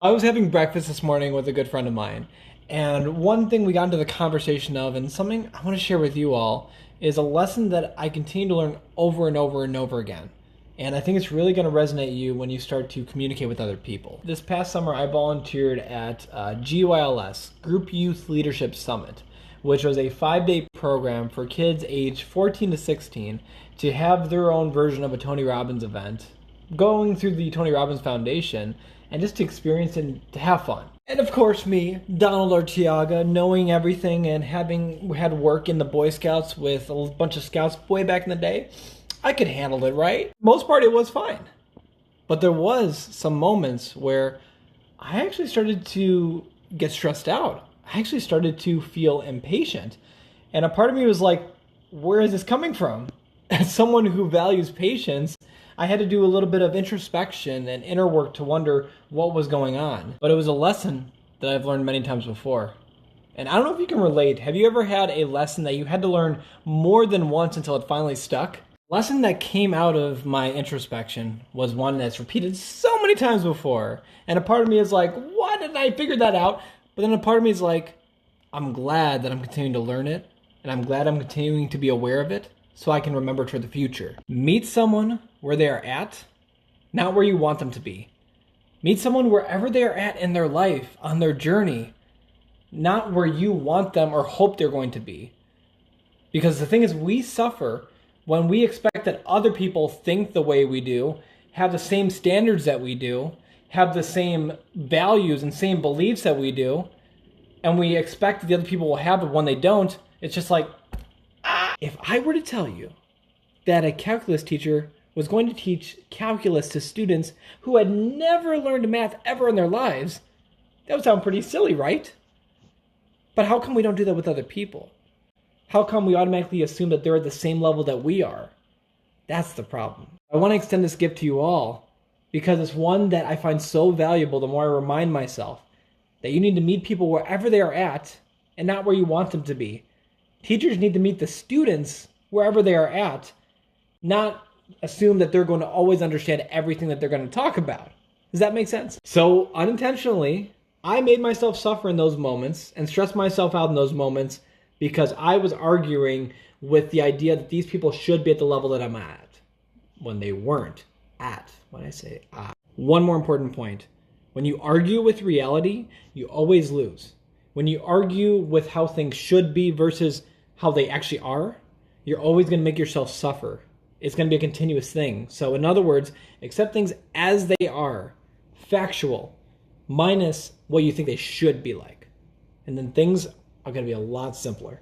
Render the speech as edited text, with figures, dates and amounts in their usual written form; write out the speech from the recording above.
I was having breakfast this morning with a good friend of mine, and one thing we got into the conversation of, and something I want to share with you all, is a lesson that I continue to learn over and over and over again. And I think it's really going to resonate you when you start to communicate with other people. This past summer, I volunteered at GYLS, Group Youth Leadership Summit, which was a 5-day program for kids aged 14 to 16 to have their own version of a Tony Robbins event, going through the Tony Robbins Foundation, and just to experience and to have fun. And of course, me, Donald Artiaga, knowing everything and having had work in the Boy Scouts with a bunch of scouts way back in the day, I could handle it, right? Most part, it was fine. But there was some moments where I actually started to get stressed out. I actually started to feel impatient. And a part of me was like, where is this coming from? As someone who values patience, I had to do a little bit of introspection and inner work to wonder what was going on. But it was a lesson that I've learned many times before. And I don't know if you can relate. Have you ever had a lesson that you had to learn more than once until it finally stuck? Lesson that came out of my introspection was one that's repeated so many times before. And a part of me is like, why didn't I figure that out? But then a part of me is like, I'm glad that I'm continuing to learn it. And I'm glad I'm continuing to be aware of it so I can remember it for the future. Meet someone where they are at, not where you want them to be. Meet someone wherever they are at in their life, on their journey, not where you want them or hope they're going to be. Because the thing is, we suffer when we expect that other people think the way we do, have the same standards that we do, have the same values and same beliefs that we do, and we expect that the other people will have it when they don't. It's just like, if I were to tell you that a calculus teacher was going to teach calculus to students who had never learned math ever in their lives, that would sound pretty silly, right? But how come we don't do that with other people? How come we automatically assume that they're at the same level that we are? That's the problem. I want to extend this gift to you all because it's one that I find so valuable the more I remind myself that you need to meet people wherever they are at and not where you want them to be. Teachers need to meet the students wherever they are at, not assume that they're going to always understand everything that they're going to talk about. Does that make sense? So unintentionally, I made myself suffer in those moments and stress myself out in those moments because I was arguing with the idea that these people should be at the level that I'm at when they weren't at, when I say at. One more important point. When you argue with reality, you always lose. When you argue with how things should be versus how they actually are, you're always going to make yourself suffer. It's going to be a continuous thing. So in other words, accept things as they are, factual, minus what you think they should be like. And then things are going to be a lot simpler.